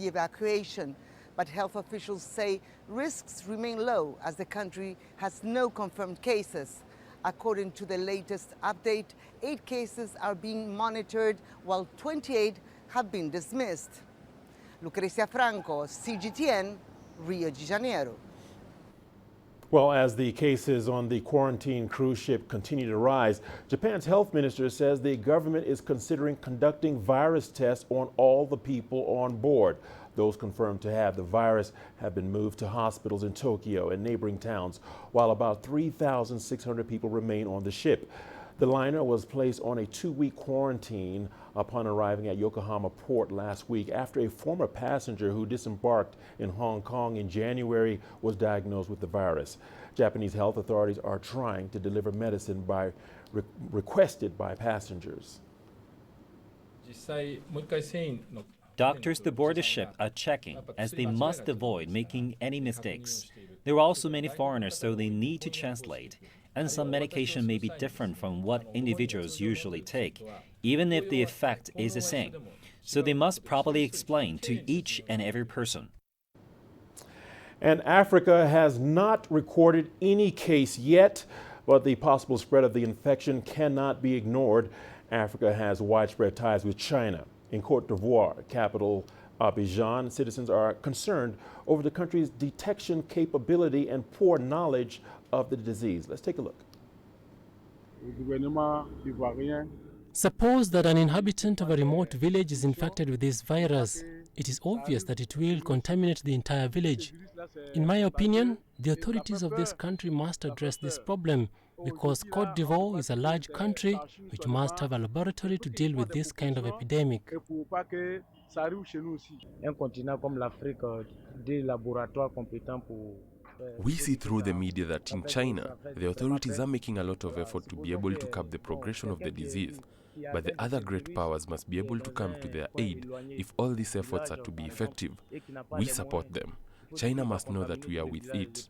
the evacuation. But health officials say risks remain low as the country has no confirmed cases. According to the latest update, 8 cases are being monitored while 28 have been dismissed. Lucrecia Franco, CGTN, Rio de Janeiro. Well, as the cases on the quarantine cruise ship continue to rise, Japan's health minister says the government is considering conducting virus tests on all the people on board. Those confirmed to have the virus have been moved to hospitals in Tokyo and neighboring towns, while about 3,600 people remain on the ship. The liner was placed on a 2-week quarantine upon arriving at Yokohama port last week after a former passenger who disembarked in Hong Kong in January was diagnosed with the virus. Japanese health authorities are trying to deliver medicine requested by passengers. Doctors aboard the ship are checking, as they must avoid making any mistakes. There are also many foreigners, so they need to translate. And some medication may be different from what individuals usually take, even if the effect is the same. So they must properly explain to each and every person. And Africa has not recorded any case yet, but the possible spread of the infection cannot be ignored. Africa has widespread ties with China. In Côte d'Ivoire, capital Abidjan, citizens are concerned over the country's detection capability and poor knowledge of the disease. Let's take a look. Suppose that an inhabitant of a remote village is infected with this virus. It is obvious that it will contaminate the entire village. In my opinion, the authorities of this country must address this problem because Côte d'Ivoire is a large country which must have a laboratory to deal with this kind of epidemic. We see through the media that in China, the authorities are making a lot of effort to be able to curb the progression of the disease. But the other great powers must be able to come to their aid if all these efforts are to be effective. We support them. China must know that we are with it.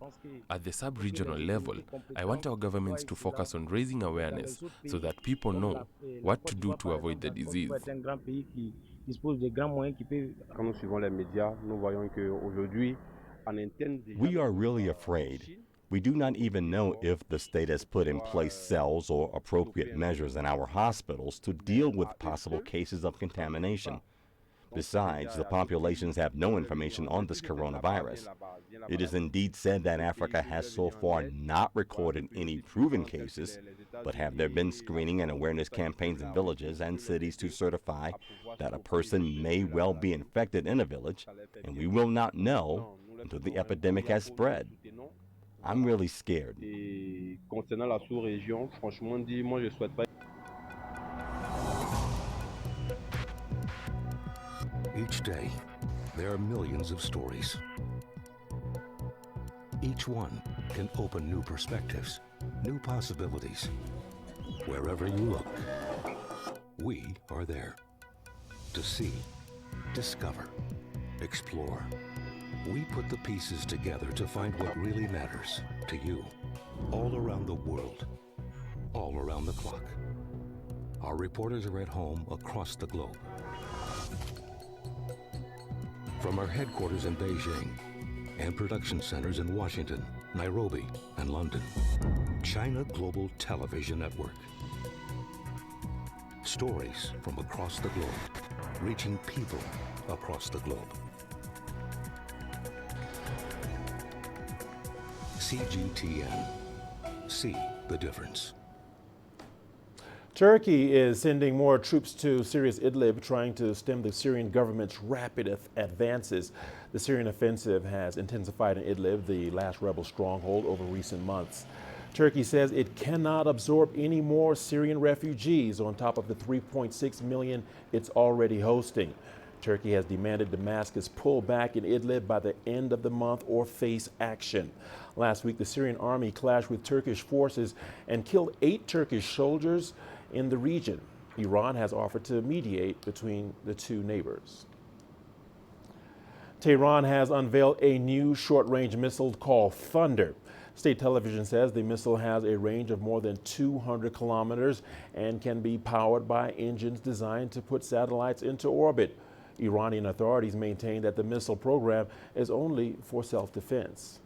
At the sub-regional level, I want our governments to focus on raising awareness so that people know what to do to avoid the disease. We are really afraid. We do not even know if the state has put in place cells or appropriate measures in our hospitals to deal with possible cases of contamination. Besides, the populations have no information on this coronavirus. It is indeed said that Africa has so far not recorded any proven cases, but have there been screening and awareness campaigns in villages and cities to certify that a person may well be infected in a village, and we will not know until the epidemic has spread. I'm really scared. Each day, there are millions of stories. Each one can open new perspectives, new possibilities. Wherever you look, we are there to see, discover, explore. We put the pieces together to find what really matters to you, all around the world, all around the clock. Our reporters are at home across the globe. From our headquarters in Beijing and production centers in Washington, Nairobi, and London, China Global Television Network. Stories from across the globe, reaching people across the globe. CGTN. See the difference. Turkey is sending more troops to Syria's Idlib, trying to stem the Syrian government's rapid advances. The Syrian offensive has intensified in Idlib, the last rebel stronghold, over recent months. Turkey says it cannot absorb any more Syrian refugees on top of the 3.6 million it's already hosting. Turkey has demanded Damascus pull back in Idlib by the end of the month or face action. Last week, the Syrian army clashed with Turkish forces and killed 8 Turkish soldiers in the region. Iran has offered to mediate between the two neighbors. Tehran has unveiled a new short-range missile called Thunder. State television says the missile has a range of more than 200 kilometers and can be powered by engines designed to put satellites into orbit. Iranian authorities maintain that the missile program is only for self-defense.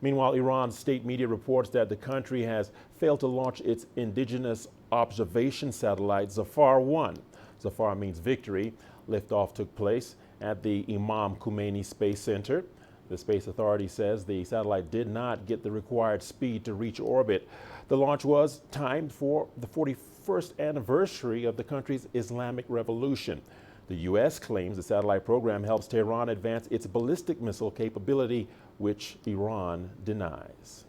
Meanwhile, Iran's state media reports that the country has failed to launch its indigenous observation satellite Zafar-1. Zafar means victory. Liftoff took place at the Imam Khomeini Space Center. The Space Authority says the satellite did not get the required speed to reach orbit. The launch was timed for the 41st anniversary of the country's Islamic Revolution. The U.S. claims the satellite program helps Tehran advance its ballistic missile capability, which Iran denies.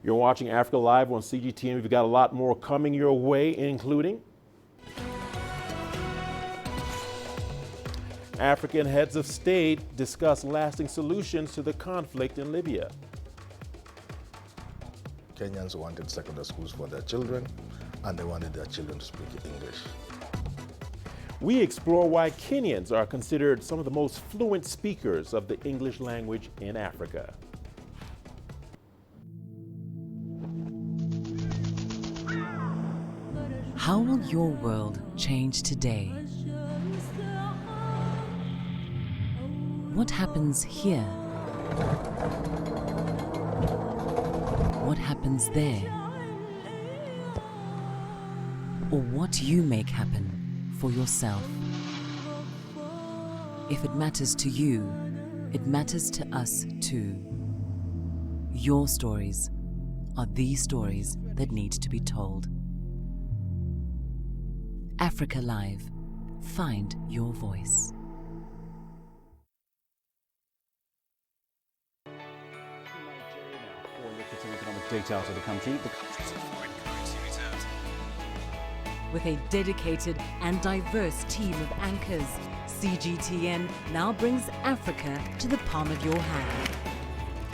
You're watching Africa Live on CGTN. We've got a lot more coming your way, including African heads of state discuss lasting solutions to the conflict in Libya. Kenyans wanted secondary schools for their children, and they wanted their children to speak English. We explore why Kenyans are considered some of the most fluent speakers of the English language in Africa. How will your world change today? What happens here? What happens there? Or what you make happen for yourself. If it matters to you, it matters to us too. Your stories are the stories that need to be told. Africa Live. Find your voice. Economic data out of the country. The country's foreign currency reserves. With a dedicated and diverse team of anchors, CGTN now brings Africa to the palm of your hand.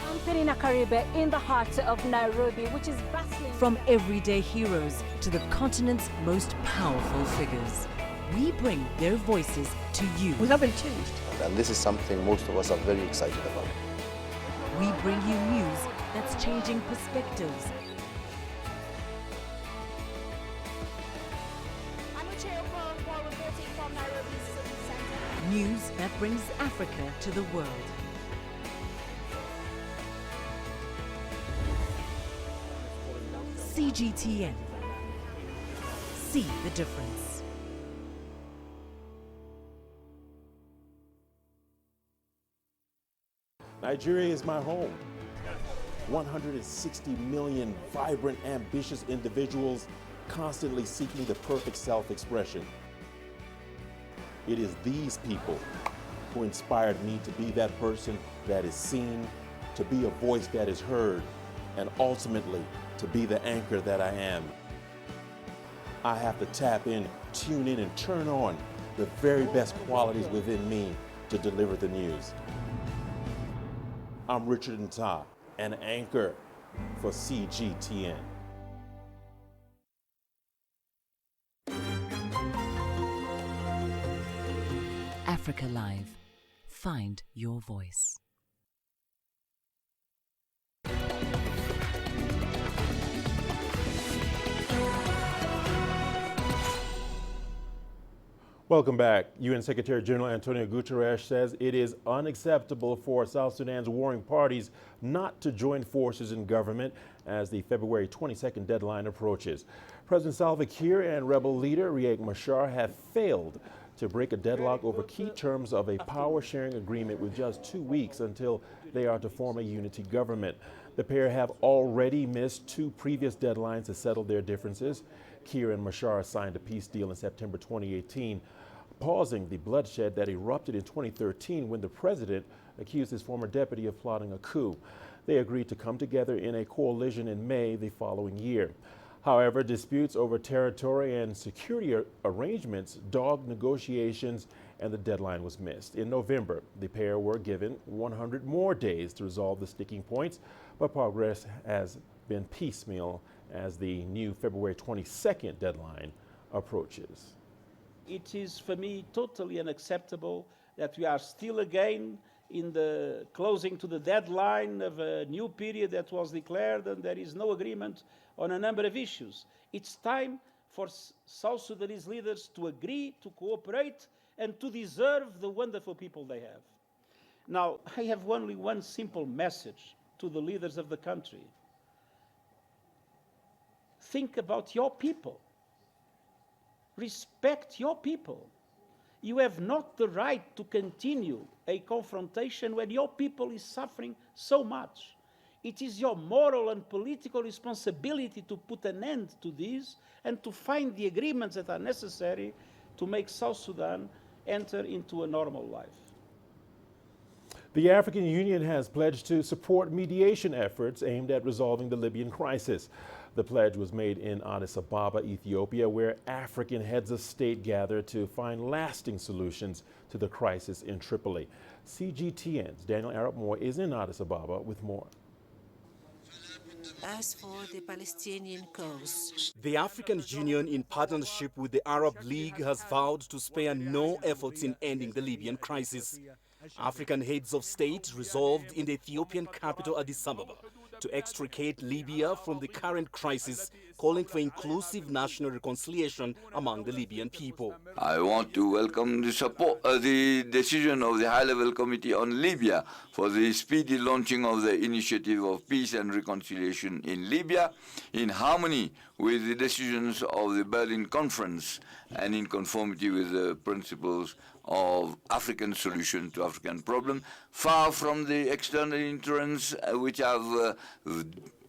I'm Perina Karibe in the heart of Nairobi, which is bustling. From everyday heroes to the continent's most powerful figures, we bring their voices to you. We haven't changed. And this is something most of us are very excited about. We bring you news that's changing perspectives. News that brings Africa to the world. CGTN. See the difference. Nigeria is my home. 160 million vibrant, ambitious individuals constantly seeking the perfect self-expression. It is these people who inspired me to be that person that is seen, to be a voice that is heard, and ultimately to be the anchor that I am. I have to tap in, tune in, and turn on the very best qualities within me to deliver the news. I'm Richard Nta, an anchor for CGTN. Africa Live. Find your voice. Welcome back. UN Secretary General Antonio Guterres says it is unacceptable for South Sudan's warring parties not to join forces in government as the February 22nd deadline approaches. President Salva Kiir and rebel leader Riek Machar have failed to break a deadlock over key terms of a power-sharing agreement with just 2 weeks until they are to form a unity government. The pair have already missed 2 previous deadlines to settle their differences. Kiir and Machar signed a peace deal in September 2018, pausing the bloodshed that erupted in 2013 when the president accused his former deputy of plotting a coup. They agreed to come together in a coalition in May the following year. However, disputes over territory and security arrangements dogged negotiations and the deadline was missed. In November, the pair were given 100 more days to resolve the sticking points, but progress has been piecemeal as the new February 22nd deadline approaches. It is for me totally unacceptable that we are still again in the closing to the deadline of a new period that was declared and there is no agreement on a number of issues. It's time for South Sudanese leaders to agree, to cooperate, and to deserve the wonderful people they have. Now, I have only one simple message to the leaders of the country. Think about your people. Respect your people. You have not the right to continue a confrontation when your people is suffering so much. It is your moral and political responsibility to put an end to this and to find the agreements that are necessary to make South Sudan enter into a normal life. The African Union has pledged to support mediation efforts aimed at resolving the Libyan crisis. The pledge was made in Addis Ababa, Ethiopia, where African heads of state gathered to find lasting solutions to the crisis in Tripoli. CGTN's Daniel Arap Moore is in Addis Ababa with more. As for the Palestinian cause, the African Union, in partnership with the Arab League, has vowed to spare no efforts in ending the Libyan crisis. African heads of state resolved in the Ethiopian capital Addis Ababa to extricate Libya from the current crisis, calling for inclusive national reconciliation among the Libyan people. I want to welcome the decision of the High-Level Committee on Libya for the speedy launching of the initiative of peace and reconciliation in Libya, in harmony with the decisions of the Berlin Conference and in conformity with the principles of African solution to African problem, far from the external influence which have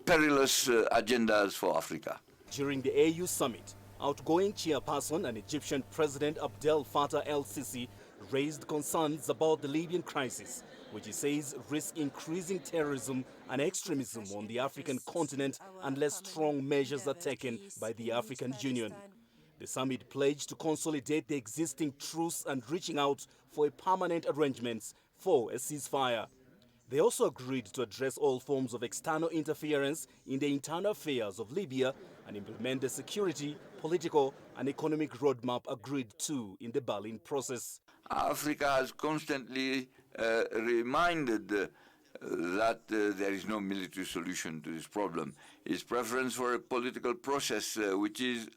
perilous agendas for Africa. During the AU summit, outgoing chairperson and Egyptian President Abdel Fattah el-Sisi raised concerns about the Libyan crisis, which he says risks increasing terrorism and extremism on the African continent unless strong measures are taken by the African Union. The summit pledged to consolidate the existing truce and reaching out for a permanent arrangements for a ceasefire. They also agreed to address all forms of external interference in the internal affairs of Libya and implement the security, political and economic roadmap agreed to in the Berlin process. Africa has constantly reminded that there is no military solution to this problem. Its preference for a political process which is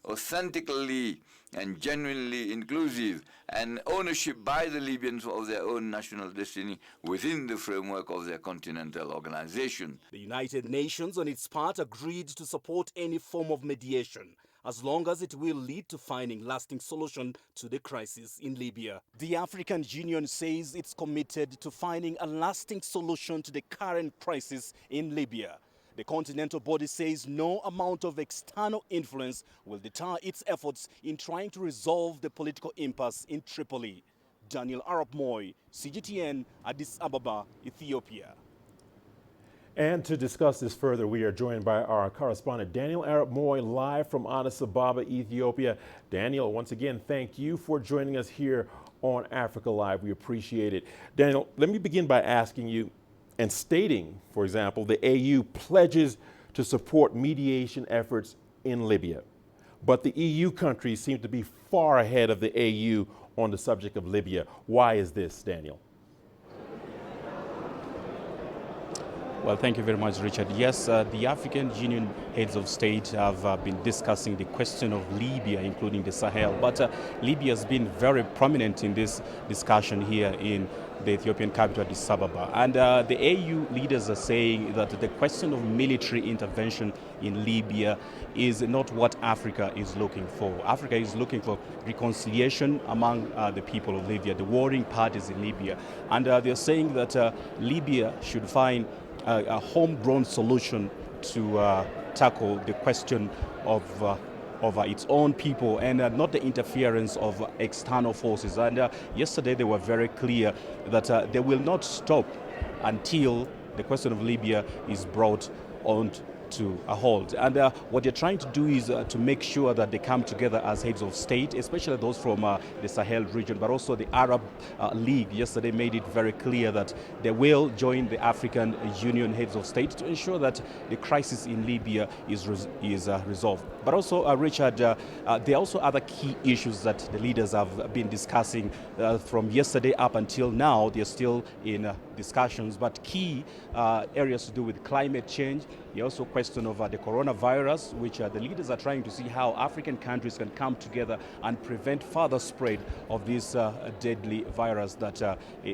authentically and genuinely inclusive, and ownership by the Libyans of their own national destiny within the framework of their continental organization. The United Nations, on its part, agreed to support any form of mediation, as long as it will lead to finding lasting solution to the crisis in Libya. The African Union says it's committed to finding a lasting solution to the current crisis in Libya. The continental body says no amount of external influence will deter its efforts in trying to resolve the political impasse in Tripoli. Daniel Arap Moy, CGTN, Addis Ababa, Ethiopia. And to discuss this further, we are joined by our correspondent Daniel Arap Moy, live from Addis Ababa, Ethiopia. Daniel, once again, thank you for joining us here on Africa Live. We appreciate it. Daniel, let me begin by asking you, and stating, for example, the AU pledges to support mediation efforts in Libya. But the EU countries seem to be far ahead of the AU on the subject of Libya. Why is this, Daniel? Well, thank you very much, Richard. Yes, the African Union heads of state have been discussing the question of Libya, including the Sahel. But Libya has been very prominent in this discussion here in the Ethiopian capital, Addis Ababa. And the AU leaders are saying that the question of military intervention in Libya is not what Africa is looking for. Africa is looking for reconciliation among the people of Libya, the warring parties in Libya. And they're saying that Libya should find a homegrown solution to tackle the question of its own people and not the interference of external forces. And yesterday they were very clear that they will not stop until the question of Libya is brought on to a halt. And what they're trying to do is to make sure that they come together as heads of state, especially those from the Sahel region, but also the Arab League yesterday made it very clear that they will join the African Union heads of state to ensure that the crisis in Libya is resolved. But also, Richard, there are also other key issues that the leaders have been discussing from yesterday up until now. They're still in discussions, but key areas to do with climate change. The also question of the coronavirus, which the leaders are trying to see how African countries can come together and prevent further spread of this deadly virus that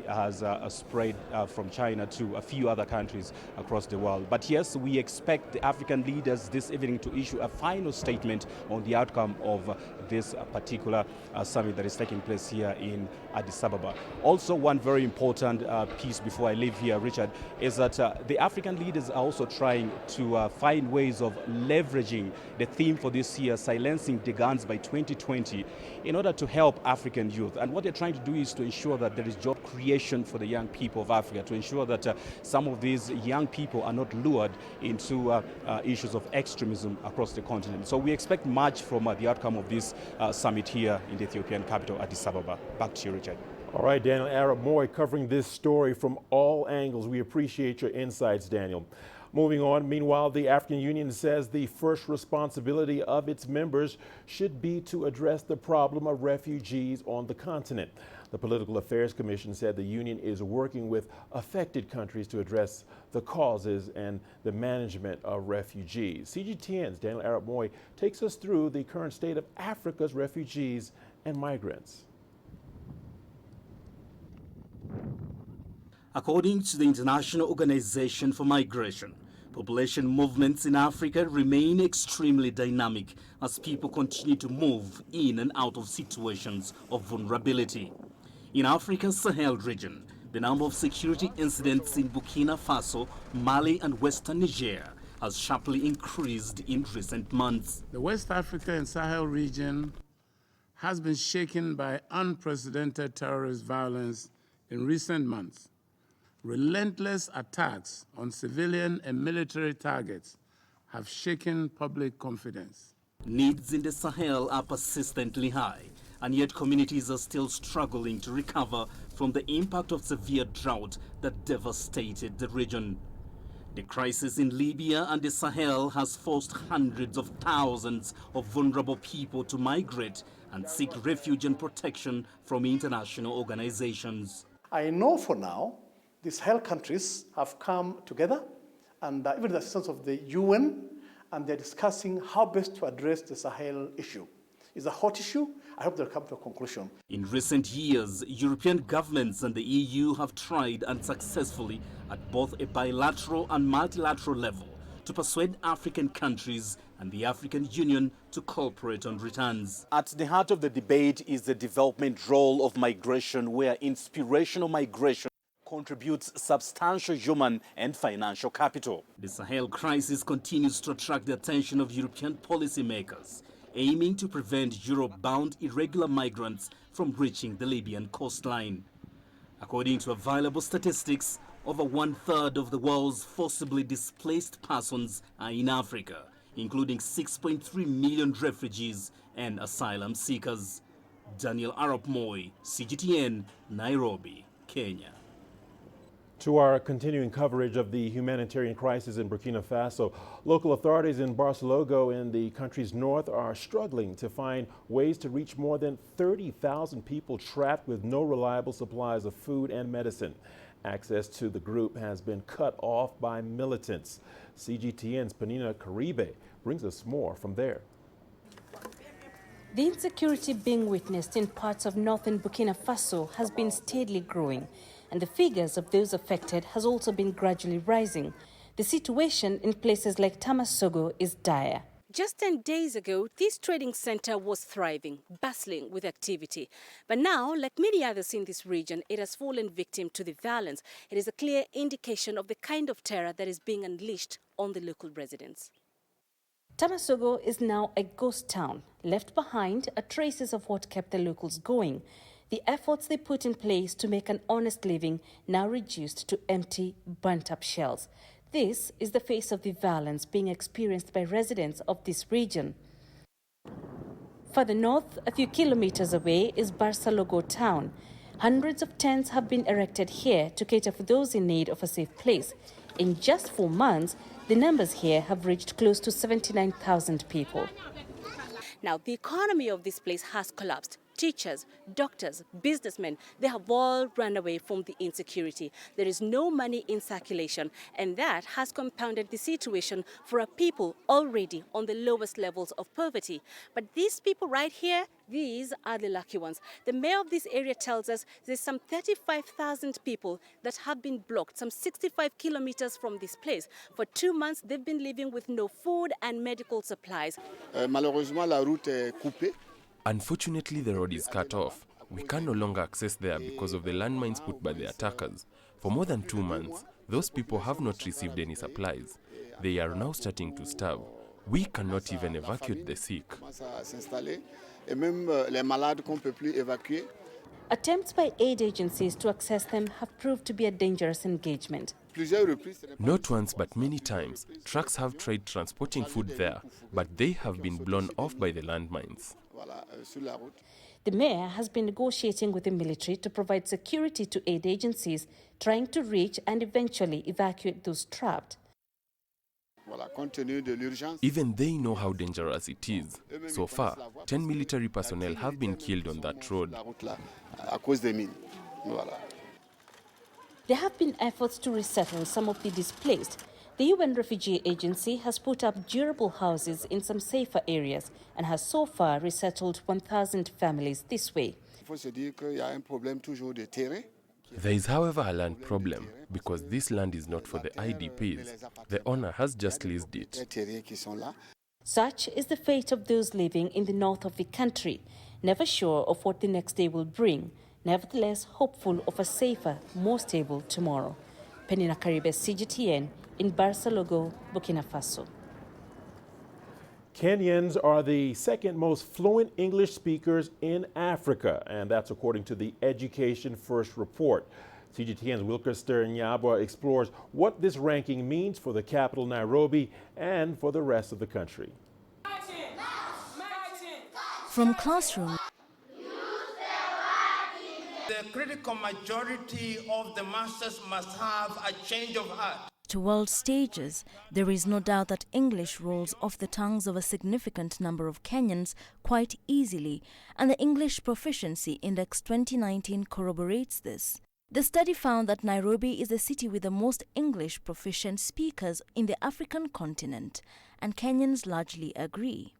has spread from China to a few other countries across the world. But yes, we expect the African leaders this evening to issue a final statement on the outcome of this particular summit that is taking place here in Addis Ababa. Also, one very important piece before I leave here, Richard, is that the African leaders are also trying to find ways of leveraging the theme for this year, silencing the guns by 2020, in order to help African youth. And what they're trying to do is to ensure that there is job creation for the young people of Africa, to ensure that some of these young people are not lured into issues of extremism across the continent. So we expect much from the outcome of this summit here in the Ethiopian capital, Addis Ababa. Back to you, Richard. All right, Daniel Arap Moy covering this story from all angles. We appreciate your insights, Daniel. Moving on, meanwhile, the African Union says the first responsibility of its members should be to address the problem of refugees on the continent. The Political Affairs Commission said the union is working with affected countries to address the causes and the management of refugees. CGTN's Daniel Arap Moy takes us through the current state of Africa's refugees and migrants. According to the International Organization for Migration, population movements in Africa remain extremely dynamic as people continue to move in and out of situations of vulnerability. In Africa's Sahel region, the number of security incidents in Burkina Faso, Mali and Western Niger has sharply increased in recent months. The West Africa and Sahel region has been shaken by unprecedented terrorist violence in recent months. Relentless attacks on civilian and military targets have shaken public confidence. Needs in the Sahel are persistently high, and yet communities are still struggling to recover from the impact of severe drought that devastated the region. The crisis in Libya and the Sahel has forced hundreds of thousands of vulnerable people to migrate and seek refuge and protection from international organizations. I know for now, the Sahel countries have come together, and even the assistance of the UN, and they're discussing how best to address the Sahel issue. It's a hot issue. I hope they'll come to a conclusion. In recent years, European governments and the EU have tried unsuccessfully at both a bilateral and multilateral level to persuade African countries and the African Union to cooperate on returns. At the heart of the debate is the development role of migration, where inspirational migration contributes substantial human and financial capital. The Sahel crisis continues to attract the attention of European policymakers, aiming to prevent Europe-bound irregular migrants from reaching the Libyan coastline. According to available statistics, over 1/3 of the world's forcibly displaced persons are in Africa, including 6.3 million refugees and asylum seekers. Daniel Arap Moy, CGTN, Nairobi, Kenya. To our continuing coverage of the humanitarian crisis in Burkina Faso, local authorities in Barcelona in the country's north are struggling to find ways to reach more than 30,000 people trapped with no reliable supplies of food and medicine. Access to the group has been cut off by militants. CGTN's Panina Caribe brings us more from there. The insecurity being witnessed in parts of northern Burkina Faso has been steadily growing, and the figures of those affected has also been gradually rising. The situation in places like Tamasogo is dire. Just 10 days ago, this trading center was thriving, bustling with activity. But now, like many others in this region, it has fallen victim to the violence. It is a clear indication of the kind of terror that is being unleashed on the local residents. Tamasogo is now a ghost town. Left behind are traces of what kept the locals going. The efforts they put in place to make an honest living now reduced to empty, burnt-up shells. This is the face of the violence being experienced by residents of this region. Further north, a few kilometers away, is Barcelona town. Hundreds of tents have been erected here to cater for those in need of a safe place. In just 4 months, the numbers here have reached close to 79,000 people. Now, the economy of this place has collapsed. Teachers, doctors, businessmen, they have all run away from the insecurity. There is no money in circulation, and that has compounded the situation for a people already on the lowest levels of poverty. But these people right here, these are the lucky ones. The mayor of this area tells us there's some 35,000 people that have been blocked, some 65 kilometers from this place. For 2 months, they've been living with no food and medical supplies. Malheureusement, la route est coupée. Unfortunately, the road is cut off. We can no longer access there because of the landmines put by the attackers. For more than 2 months, those people have not received any supplies. They are now starting to starve. We cannot even evacuate the sick. Attempts by aid agencies to access them have proved to be a dangerous engagement. Not once but many times, trucks have tried transporting food there, but they have been blown off by the landmines. The mayor has been negotiating with the military to provide security to aid agencies, trying to reach and eventually evacuate those trapped. Even they know how dangerous it is. So far, 10 military personnel have been killed on that road. There have been efforts to resettle some of the displaced. The UN Refugee Agency has put up durable houses in some safer areas and has so far resettled 1,000 families this way. There is, however, a land problem because this land is not for the IDPs. The owner has just leased it. Such is the fate of those living in the north of the country, never sure of what the next day will bring, nevertheless hopeful of a safer, more stable tomorrow. Penina Karibe, CGTN, in Barcelona, Burkina Faso. Kenyans are the second most fluent English speakers in Africa, and that's according to the Education First report. CGTN's Richard Nta explores what this ranking means for the capital, Nairobi, and for the rest of the country. From classroom, the critical majority of the masses must have a change of heart. To world stages, there is no doubt that English rolls off the tongues of a significant number of Kenyans quite easily, and the English Proficiency Index 2019 corroborates this. The study found that Nairobi is the city with the most English proficient speakers in the African continent, and Kenyans largely agree.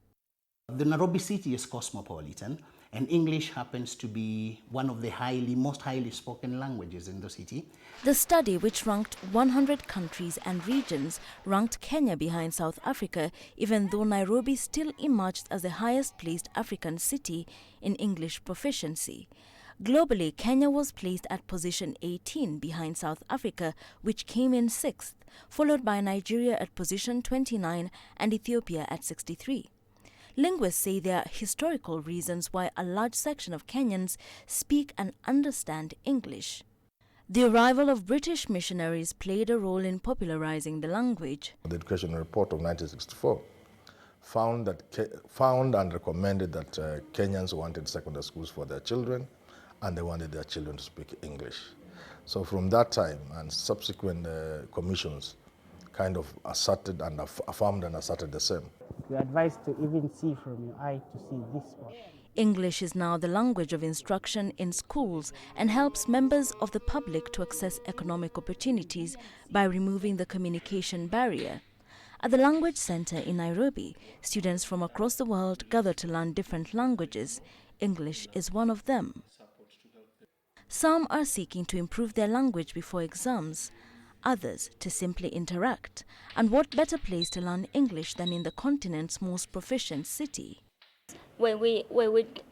The Nairobi city is cosmopolitan, and English happens to be one of the most highly spoken languages in the city. The study, which ranked 100 countries and regions, ranked Kenya behind South Africa, even though Nairobi still emerged as the highest placed African city in English proficiency. Globally, Kenya was placed at position 18 behind South Africa, which came in 6th, followed by Nigeria at position 29 and Ethiopia at 63. Linguists say there are historical reasons why a large section of Kenyans speak and understand English. The arrival of British missionaries played a role in popularizing the language. The Education Report of 1964 found and recommended that Kenyans wanted secondary schools for their children, and they wanted their children to speak English. So from that time and subsequent commissions kind of asserted and affirmed and asserted the same. You're advised to even see from your eye to see this one. English is now the language of instruction in schools and helps members of the public to access economic opportunities by removing the communication barrier. At the Language Center in Nairobi, students from across the world gather to learn different languages. English is one of them. Some are seeking to improve their language before exams, others to simply interact. And what better place to learn English than in the continent's most proficient city? When we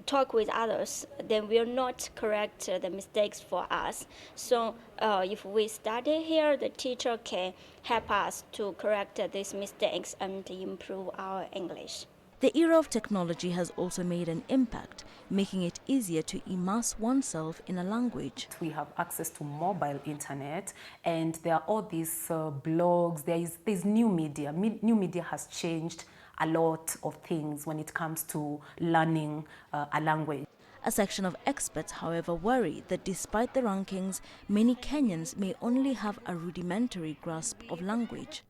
talk with others, then we'll not correct the mistakes for us. So if we study here, the teacher can help us to correct these mistakes and improve our English. The era of technology has also made an impact, making it easier to immerse oneself in a language. We have access to mobile internet, and there are all these blogs, there's new media. New media has changed a lot of things when it comes to learning a language. A section of experts, however, worry that despite the rankings, many Kenyans may only have a rudimentary grasp of language.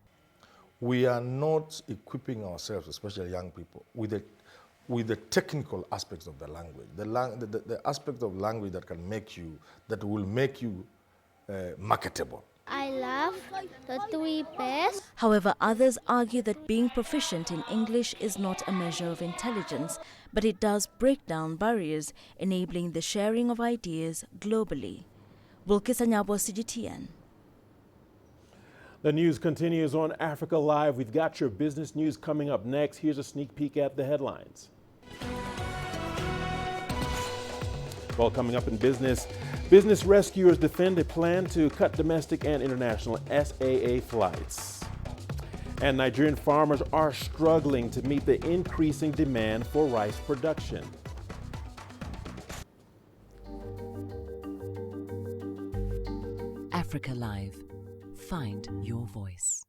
We are not equipping ourselves, especially young people, with with the technical aspects of the language, the aspect of language that can make you, that will make you marketable. I love the three bears. However, others argue that being proficient in English is not a measure of intelligence, but it does break down barriers, enabling the sharing of ideas globally. Wilkis Anyabo, CGTN. The news continues on Africa Live. We've got your business news coming up next. Here's a sneak peek at the headlines. Well, coming up in business, business rescuers defend a plan to cut domestic and international SAA flights. And Nigerian farmers are struggling to meet the increasing demand for rice production. Africa Live. Find your voice.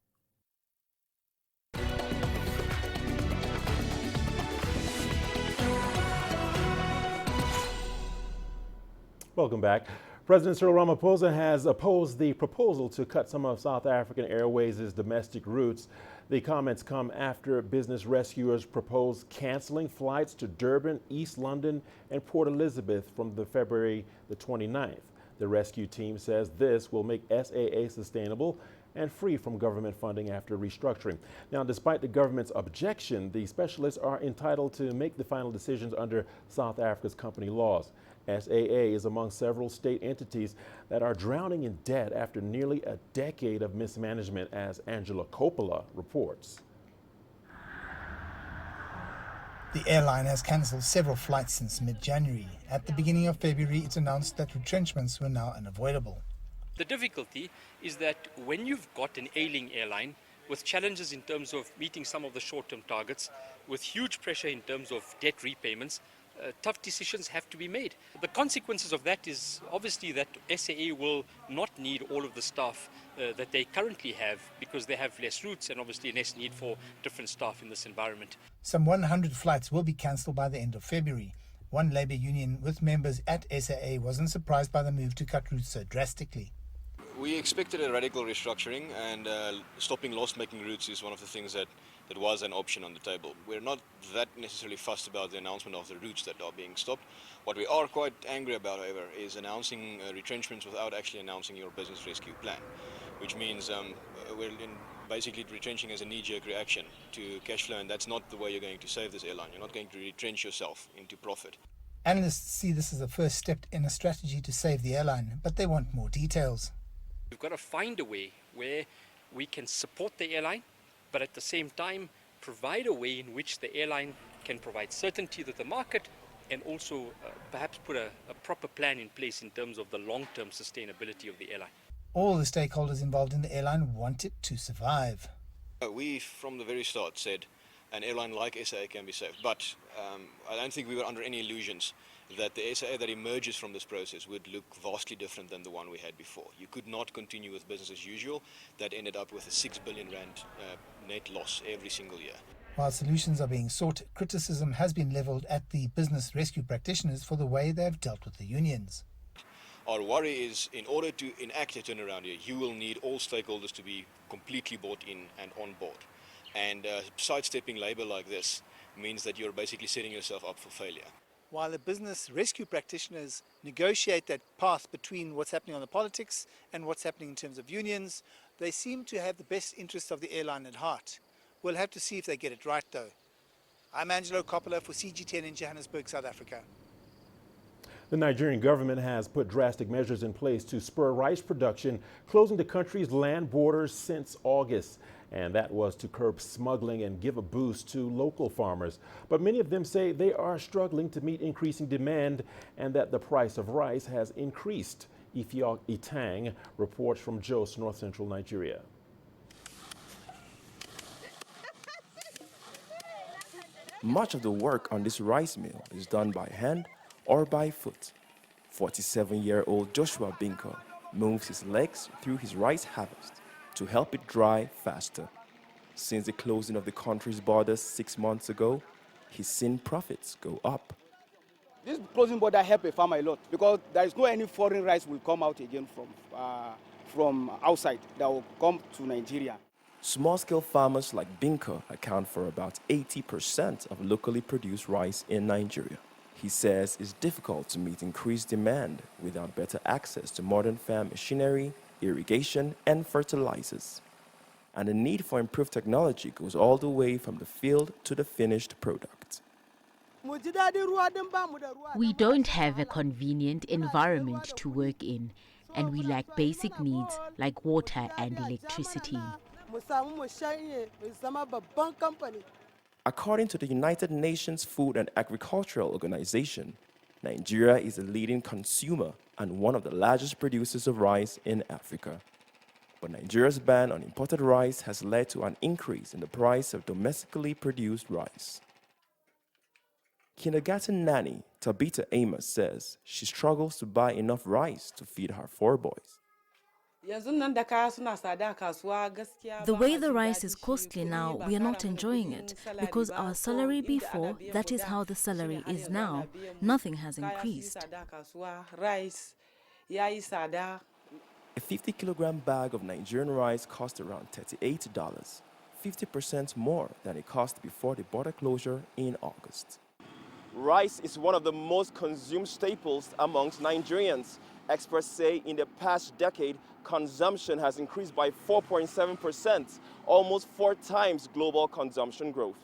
Welcome back. President Cyril Ramaphosa has opposed the proposal to cut some of South African Airways' domestic routes. The comments come after business rescuers proposed canceling flights to Durban, East London, and Port Elizabeth from February the 29th. The rescue team says this will make SAA sustainable and free from government funding after restructuring. Now, despite the government's objection, the specialists are entitled to make the final decisions under South Africa's company laws. SAA is among several state entities that are drowning in debt after nearly a decade of mismanagement, as Angela Coppola reports. The airline has cancelled several flights since mid-January. At the beginning of February, it announced that retrenchments were now unavoidable. The difficulty is that when you've got an ailing airline with challenges in terms of meeting some of the short-term targets, with huge pressure in terms of debt repayments, tough decisions have to be made. The consequences of that is obviously that SAA will not need all of the staff that they currently have, because they have less routes and obviously less need for different staff in this environment. Some 100 flights will be cancelled by the end of February. One labour union with members at SAA wasn't surprised by the move to cut routes so drastically. We expected a radical restructuring, and stopping loss-making routes is one of the things that was an option on the table. We're not that necessarily fussed about the announcement of the routes that are being stopped. What we are quite angry about, however, is announcing retrenchments without actually announcing your business rescue plan, which means we're basically retrenching as a knee-jerk reaction to cash flow, and that's not the way you're going to save this airline. You're not going to retrench yourself into profit. Analysts see this as a first step in a strategy to save the airline, but they want more details. We've got to find a way where we can support the airline, but at the same time provide a way in which the airline can provide certainty to the market, and also perhaps put a proper plan in place in terms of the long-term sustainability of the airline. All the stakeholders involved in the airline want it to survive. We, from the very start, said an airline like SAA can be saved, but I don't think we were under any illusions that the SAA that emerges from this process would look vastly different than the one we had before. You could not continue with business as usual. That ended up with a 6 billion rand net loss every single year. While solutions are being sought, criticism has been levelled at the business rescue practitioners for the way they have dealt with the unions. Our worry is, in order to enact a turnaround here, you will need all stakeholders to be completely bought in and on board. And sidestepping labour like this means that you're basically setting yourself up for failure. While the business rescue practitioners negotiate that path between what's happening on the politics and what's happening in terms of unions, they seem to have the best interests of the airline at heart. We'll have to see if they get it right, though. I'm Angelo Coppola for CGTN in Johannesburg, South Africa. The Nigerian government has put drastic measures in place to spur rice production, closing the country's land borders since August. And that was to curb smuggling and give a boost to local farmers. But many of them say they are struggling to meet increasing demand and that the price of rice has increased. Ifeok Itang reports from Jos, north central Nigeria. Much of the work on this rice mill is done by hand or by foot. 47-year-old Joshua Binko moves his legs through his rice harvest to help it dry faster. Since the closing of the country's borders 6 months ago, he's seen profits go up. This closing border helped a farmer a lot, because there is no any foreign rice will come out again from outside that will come to Nigeria. Small-scale farmers like Binka account for about 80% of locally produced rice in Nigeria. He says it's difficult to meet increased demand without better access to modern farm machinery, irrigation, and fertilizers. And the need for improved technology goes all the way from the field to the finished product. We don't have a convenient environment to work in, and we lack basic needs like water and electricity. According to the United Nations Food and Agricultural Organization, Nigeria is a leading consumer and one of the largest producers of rice in Africa. But Nigeria's ban on imported rice has led to an increase in the price of domestically produced rice. Kindergarten nanny Tabitha Amos says she struggles to buy enough rice to feed her 4 boys. The way the rice is costly now, we are not enjoying it because our salary before, that is how the salary is now, nothing has increased. A 50-kilogram bag of Nigerian rice cost around $38, 50% more than it cost before the border closure in August. Rice is one of the most consumed staples amongst Nigerians. Experts say in the past decade, consumption has increased by 4.7%, almost 4 times global consumption growth.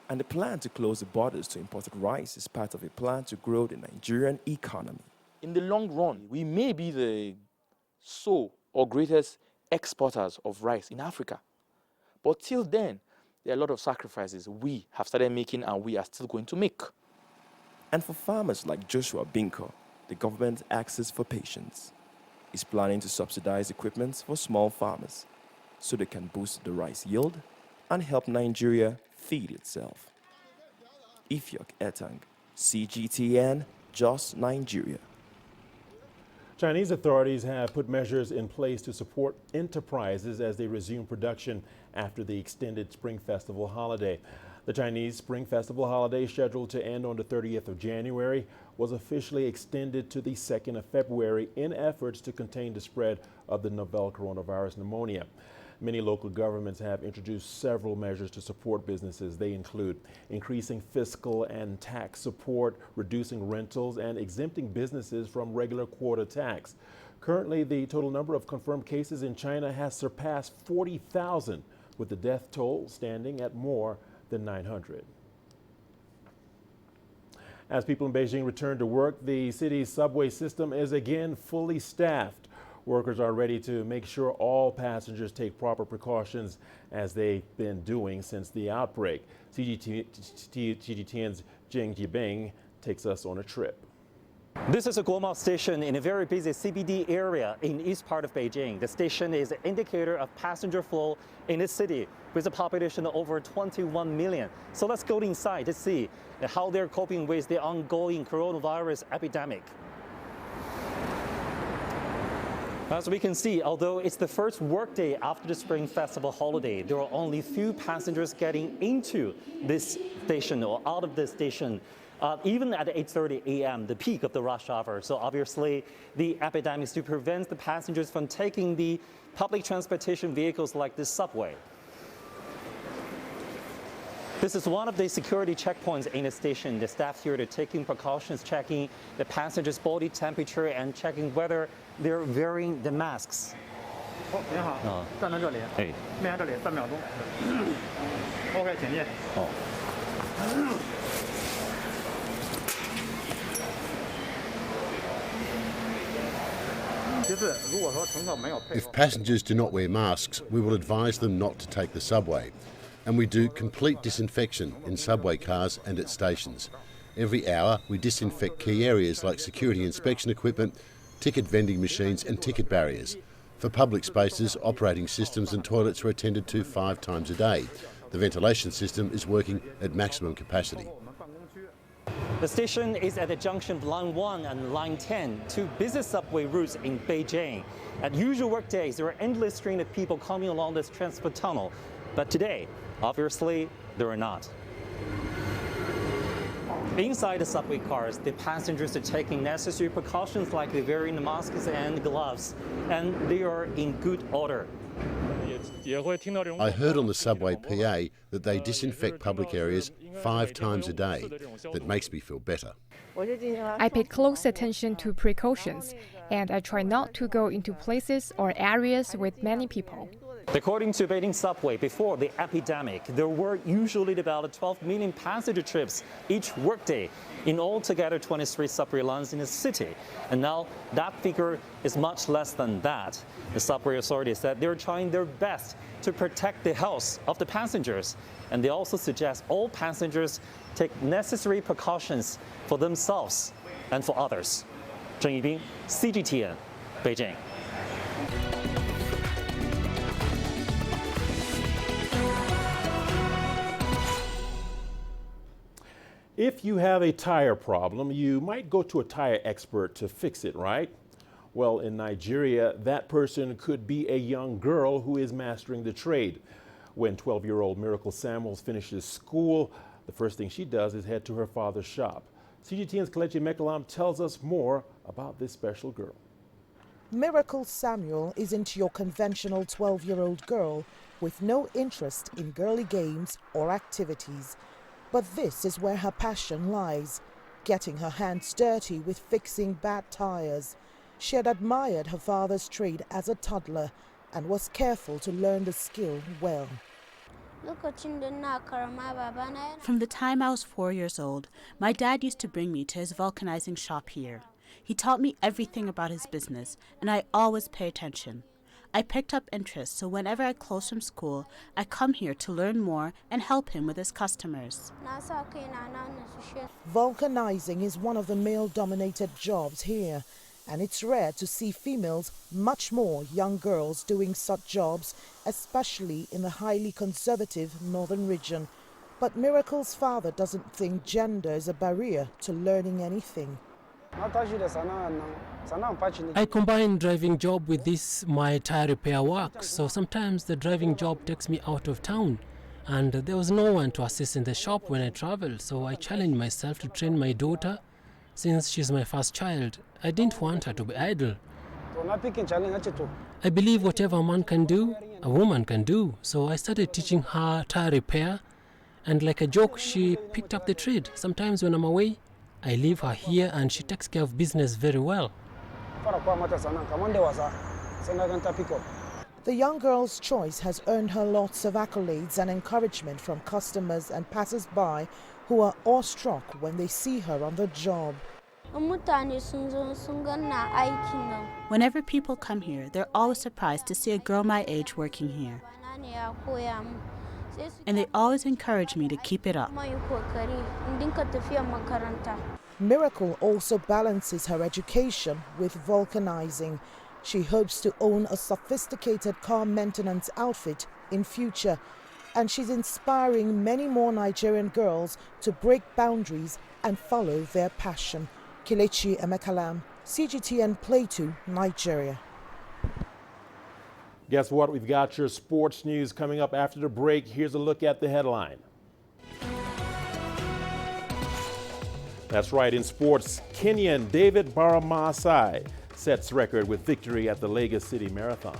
And the plan to close the borders to imported rice is part of a plan to grow the Nigerian economy. In the long run, we may be the sole or greatest exporters of rice in Africa. But till then, there are a lot of sacrifices we have started making and we are still going to make. And for farmers like Joshua Binka, the government asks for patience. It's planning to subsidize equipment for small farmers so they can boost the rice yield and help Nigeria feed itself. Ifyok Etang, CGTN, Jos, Nigeria. Chinese authorities have put measures in place to support enterprises as they resume production after the extended Spring Festival holiday. The Chinese Spring Festival holiday, scheduled to end on the 30th of January, was officially extended to the 2nd of February in efforts to contain the spread of the novel coronavirus pneumonia. Many local governments have introduced several measures to support businesses. They include increasing fiscal and tax support, reducing rentals, and exempting businesses from regular quota tax. Currently, the total number of confirmed cases in China has surpassed 40,000, with the death toll standing at more than 900. As people in Beijing return to work, the city's subway system is again fully staffed. Workers are ready to make sure all passengers take proper precautions, as they've been doing since the outbreak. CGTN's Jing Jibing takes us on a trip. This is a Guomao station in a very busy CBD area in east part of Beijing. The station is an indicator of passenger flow in the city with a population of over 21 million. So let's go inside to see how they're coping with the ongoing coronavirus epidemic. As we can see, although it's the first workday after the Spring Festival holiday, there are only few passengers getting into this station or out of this station. Even at 8:30 a.m., the peak of the rush hour. So obviously, the epidemic is to prevent the passengers from taking the public transportation vehicles like the subway. This is one of the security checkpoints in the station. The staff here are taking precautions, checking the passengers' body temperature and checking whether they're wearing the masks. 您好，站在这里，面向这里3秒钟。OK， 请进。If passengers do not wear masks, we will advise them not to take the subway. And we do complete disinfection in subway cars and at stations. Every hour, we disinfect key areas like security inspection equipment, ticket vending machines and ticket barriers. For public spaces, operating systems and toilets are attended to 5 times a day. The ventilation system is working at maximum capacity. The station is at the junction of Line 1 and Line 10, 2 business subway routes in Beijing. At usual work days, there are endless stream of people coming along this transport tunnel. But today, obviously, there are not. Inside the subway cars, the passengers are taking necessary precautions like they're wearing the masks and gloves, and they are in good order. I heard on the subway PA that they disinfect public areas 5 times a day. That makes me feel better. I pay close attention to precautions, and I try not to go into places or areas with many people. According to Beijing Subway, before the epidemic, there were usually about 12 million passenger trips each workday in altogether 23 subway lines in the city. And now that figure is much less than that. The subway authorities said they're trying their best to protect the health of the passengers. And they also suggest all passengers take necessary precautions for themselves and for others. Zheng Yibing, CGTN, Beijing. If you have a tire problem, you might go to a tire expert to fix it, right? Well, in Nigeria, that person could be a young girl who is mastering the trade. When 12-year-old Miracle Samuels finishes school, the first thing she does is head to her father's shop. CGTN's Kelechi Mekalam tells us more about this special girl. Miracle Samuel isn't your conventional 12-year-old girl with no interest in girly games or activities. But this is where her passion lies, getting her hands dirty with fixing bad tires. She had admired her father's trade as a toddler and was careful to learn the skill well. From the time I was 4 years old, my dad used to bring me to his vulcanizing shop here. He taught me everything about his business, and I always pay attention. I picked up interest, so whenever I close from school, I come here to learn more and help him with his customers. Vulcanizing is one of the male-dominated jobs here, and it's rare to see females, much more young girls, doing such jobs, especially in the highly conservative northern region. But Miracle's father doesn't think gender is a barrier to learning anything. I combine driving job with this my tire repair work, so sometimes the driving job takes me out of town, and there was no one to assist in the shop when I travel, so I challenged myself to train my daughter since she's my first child. I didn't want her to be idle. I believe whatever a man can do, a woman can do, so I started teaching her tire repair, and like a joke, she picked up the trade. Sometimes when I'm away, I leave her here and she takes care of business very well. The young girl's choice has earned her lots of accolades and encouragement from customers and passers-by who are awestruck when they see her on the job. Whenever people come here, they're always surprised to see a girl my age working here. And they always encourage me to keep it up. Miracle also balances her education with vulcanizing. She hopes to own a sophisticated car maintenance outfit in future, and she's inspiring many more Nigerian girls to break boundaries and follow their passion. Kelechi Mekalam, CGTN Plateau, Nigeria. Guess what? We've got your sports news coming up after the break. Here's a look at the headline. That's right, in sports, Kenyan David Baramasai sets record with victory at the Lagos City Marathon.